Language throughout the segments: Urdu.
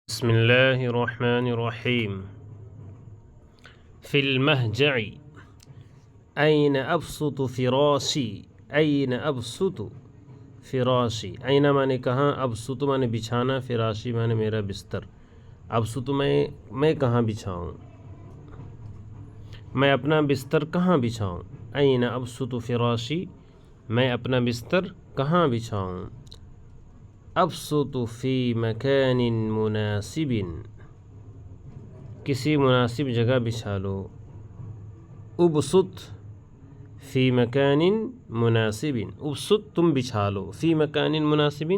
بسم الله الرحمن الرحيم. في المهجع أين أبسط فراشي أين أبسط فراشی اینا مانے کہاں، ابسط مانے بچھانا، فراشی مانے میرا بستر. ابسط میں کہاں بچھاؤں، میں اپنا بستر کہاں بچھاؤں. این ابسط فراشی، میں اپنا بستر کہاں بچھاؤں. ابسط فی مکان مناسب، کسی مناسب جگہ بچھا لو. ابسط فی مکان مناسب، ابسط تم بچھا لو، فی مکان مناسب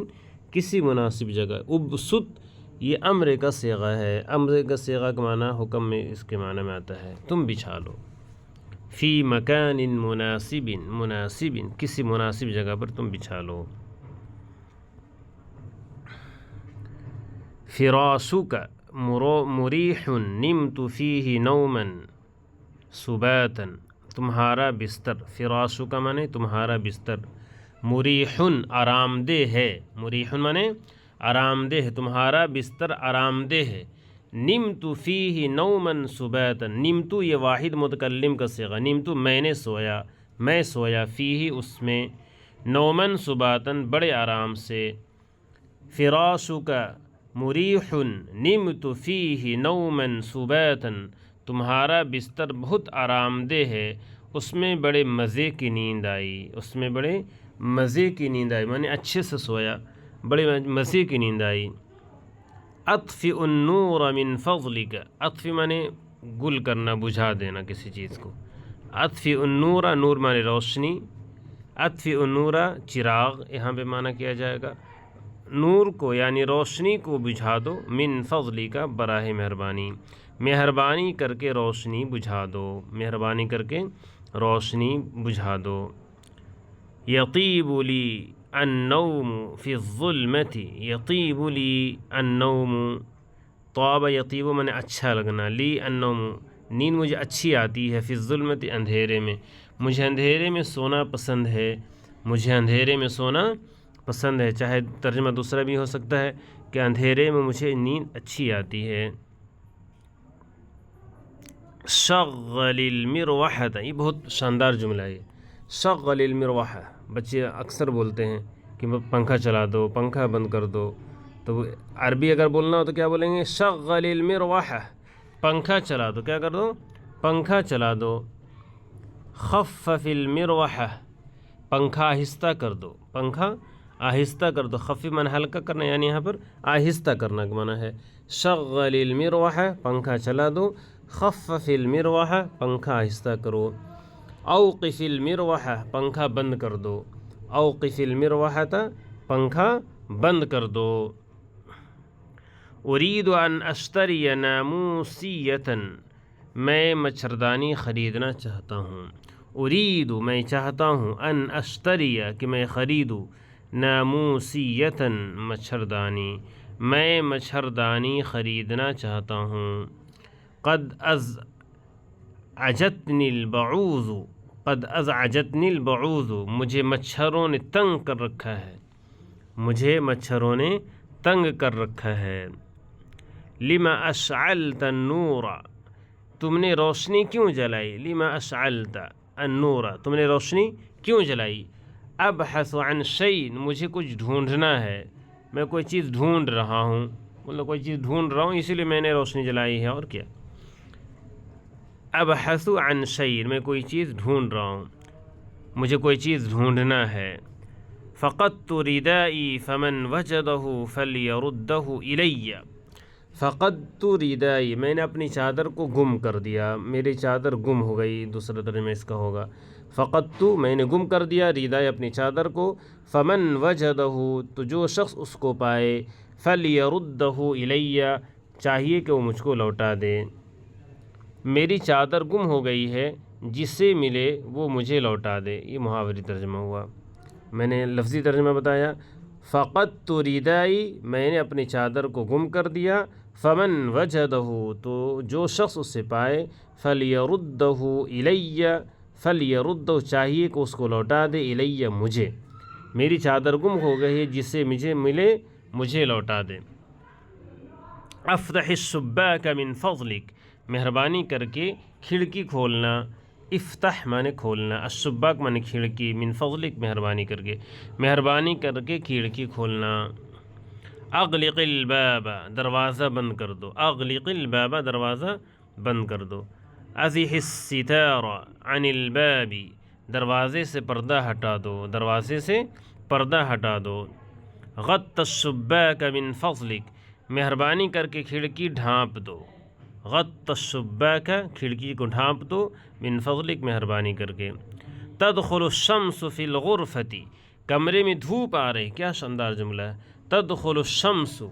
کسی مناسب جگہ. ابسط یہ امر کا صیغہ ہے، امر کا صیغہ کا معنی حکم میں اس کے معنی میں آتا ہے تم بچھا لو. فی مکان مناسب، مناسب کسی مناسب جگہ پر تم بچھا لو. فراشک مریح نمت فیہ نوما سباتا، تمہارا بستر. فراشو کا معنی تمہارا بستر. مریح آرام دہ ہے، مریح معنی آرام دہ ہے، تمہارا بستر آرام دہ ہے. نمت فیہ نوما سباتا، نمت یہ واحد متکلم کا صیغہ. نمت میں نے سویا، میں سویا، فیہ اس میں، نوما سباتا بڑے آرام سے. فراشک مریح نمت فیہ نوما سباتا، تمہارا بستر بہت آرام دہ ہے، اس میں بڑے مزے کی نیند آئی، اس میں بڑے مزے کی نیند آئی، معنی اچھے سے سویا، بڑے مزے کی نیند آئی. اطفئ النور من فضلک، اطفئ معنی گل کرنا، بجھا دینا کسی چیز کو. اطفئ النور، نور معنی روشنی، اطفئ النور چراغ یہاں پہ معنی کیا جائے گا. نور کو یعنی روشنی کو بجھا دو، من فضلک براہ مہربانی، مہربانی کر کے روشنی بجھا دو، مہربانی کر کے روشنی بجھا دو. یطیب لی النوم فی الظلمۃ، یطیب لی النوم، طاب یطیب من اچھا لگنا، لی النوم نیند مجھے اچھی آتی ہے، فی الظلمۃ اندھیرے میں، مجھے اندھیرے میں سونا پسند ہے، مجھے اندھیرے میں سونا پسند ہے. چاہے ترجمہ دوسرا بھی ہو سکتا ہے کہ اندھیرے میں مجھے نیند اچھی آتی ہے. شغل المروحۃ، یہ بہت شاندار جملہ ہے. شغل المروح، بچے اکثر بولتے ہیں کہ پنکھا چلا دو، پنکھا بند کر دو. تو عربی اگر بولنا ہو تو کیا بولیں گے؟ شغل المروح، پنکھا چلا دو، کیا کر دو؟ پنکھا چلا دو. خفف المروح، پنکھا آہستہ کر دو، پنکھا آہستہ کر دو. خفیف معنی ہلکا کرنا، یعنی یہاں پر آہستہ کرنا کا معنی ہے. شغل المروح، پنکھا چلا دو. خفف المروح، پنکھا آہستہ کرو. اوقف المروح، پنکھا بند کر دو. اوقف المروحۃ، پنکھا بند کر دو. ارید ان اشتری ناموسیۃ، میں مچھردانی خریدنا چاہتا ہوں. ارید میں چاہتا ہوں، ان اشتری کہ میں خریدوں، ناموسیۃ مچھردانی، میں مچھردانی خریدنا چاہتا ہوں. قد ازعجتنی البعوض، قد ازعجتنی البعوض، مجھے مچھروں نے تنگ کر رکھا ہے، مجھے مچھروں نے تنگ کر رکھا ہے. لما اشعلت النور، تم نے روشنی کیوں جلائی؟ لما اشعلت النور، تم نے روشنی کیوں جلائی؟ ابحث عن شیء، مجھے کچھ ڈھونڈنا ہے، میں کوئی چیز ڈھونڈ رہا ہوں، مطلب کوئی چیز ڈھونڈ رہا ہوں اسی لیے میں نے روشنی جلائی ہے، اور کیا. ابحث عن شیء، میں کوئی چیز ڈھونڈ رہا ہوں، مجھے کوئی چیز ڈھونڈنا ہے. فقدت ردائی فمن وجدہ فلیردہ الی، فقدت ردائی، میں نے اپنی چادر کو گم کر دیا، میری چادر گم ہو گئی، دوسرا ترجمہ اس کا ہوگا. فقدت میں نے گم کر دیا، ردائی اپنی چادر کو. فمن وجدہ تو جو شخص اس کو پائے، فلیردہ الی چاہیے کہ وہ مجھ کو لوٹا دے. میری چادر گم ہو گئی ہے، جسے ملے وہ مجھے لوٹا دے. یہ محاوری ترجمہ ہوا، میں نے لفظی ترجمہ بتایا. فقدت ردائی، میں نے اپنی چادر کو گم کر دیا. فمن وجدہ تو جو شخص اسے پائے، فلیردہ الی، فلیردہ چاہیے کہ اس کو لوٹا دے، الی مجھے، میری چادر گم ہو گئی ہے، جسے مجھے ملے مجھے لوٹا دے. افتح السباک من فضلک، مہربانی کر کے کھڑکی کھولنا، افتح مانے کھولنا، السباک مانے کھڑکی، من فضلک مہربانی کر کے کھڑکی کھولنا۔ اغلق الباب، دروازہ بند کر دو، اغلق الباب دروازہ بند کر دو۔ ازح الستار عن الباب، دروازے سے پردہ ہٹا دو، دروازے سے پردہ ہٹا دو۔ غط السباک من فضلک، مہربانی کر کے کھڑکی ڈھانپ دو، غط السباک کھڑکی کو ڈھانپ دو، من فضلک مہربانی کر کے۔ تدخل الشمس فی الغرفۃ، کمرے میں دھوپ آ رہی، کیا شاندار جملہ ہے، تدخل الشمس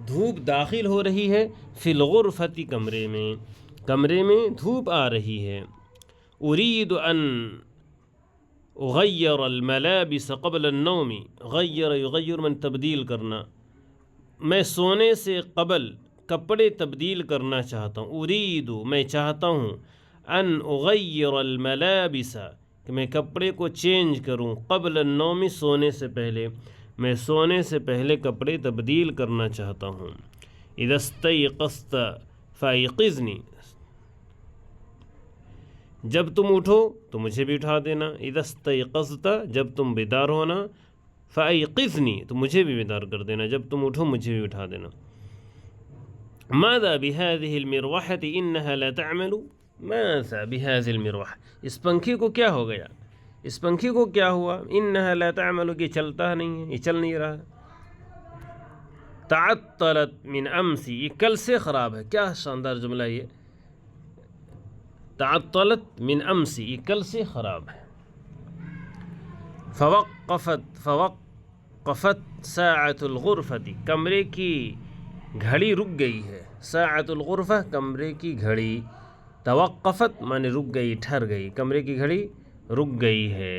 دھوپ داخل ہو رہی ہے، فی الغرفۃ کمرے میں دھوپ آ رہی ہے۔ ارید ان اغیر الملابس قبل النوم، غیر یغیر من تبدیل کرنا، میں سونے سے قبل کپڑے تبدیل کرنا چاہتا ہوں، ارید میں چاہتا ہوں، ان اغیر الملابس کہ میں کپڑے کو چینج کروں، قبل النوم سونے سے پہلے، میں سونے سے پہلے کپڑے تبدیل کرنا چاہتا ہوں۔ اذا استيقظت فایقظنی، جب تم اٹھو تو مجھے بھی اٹھا دینا، اذا استيقظت جب تم بیدار ہونا، فایقظنی تو مجھے بھی بیدار کر دینا، جب تم اٹھو مجھے بھی اٹھا دینا۔ ماذا بهذه المروحة انها لا تعمل، ماذا بهذه المروحة، اس پنکھے کو کیا ہو گیا، اس پنکھے کو کیا ہوا، انها لا تعمل کہ چلتا نہیں ہے، یہ چل نہیں رہا۔ تعطلت من امس، یہ کل سے خراب ہے، کیا شاندار جملہ یہ، تعطلت من امس یہ کل سے خراب ہے۔ فوقفت ساعة الغرفة، کمرے کی گھڑی رک گئی ہے، ساعة الغرفہ کمرے کی گھڑی، توقفت مانے رک گئی، ٹھہر گئی، کمرے کی گھڑی رک گئی ہے۔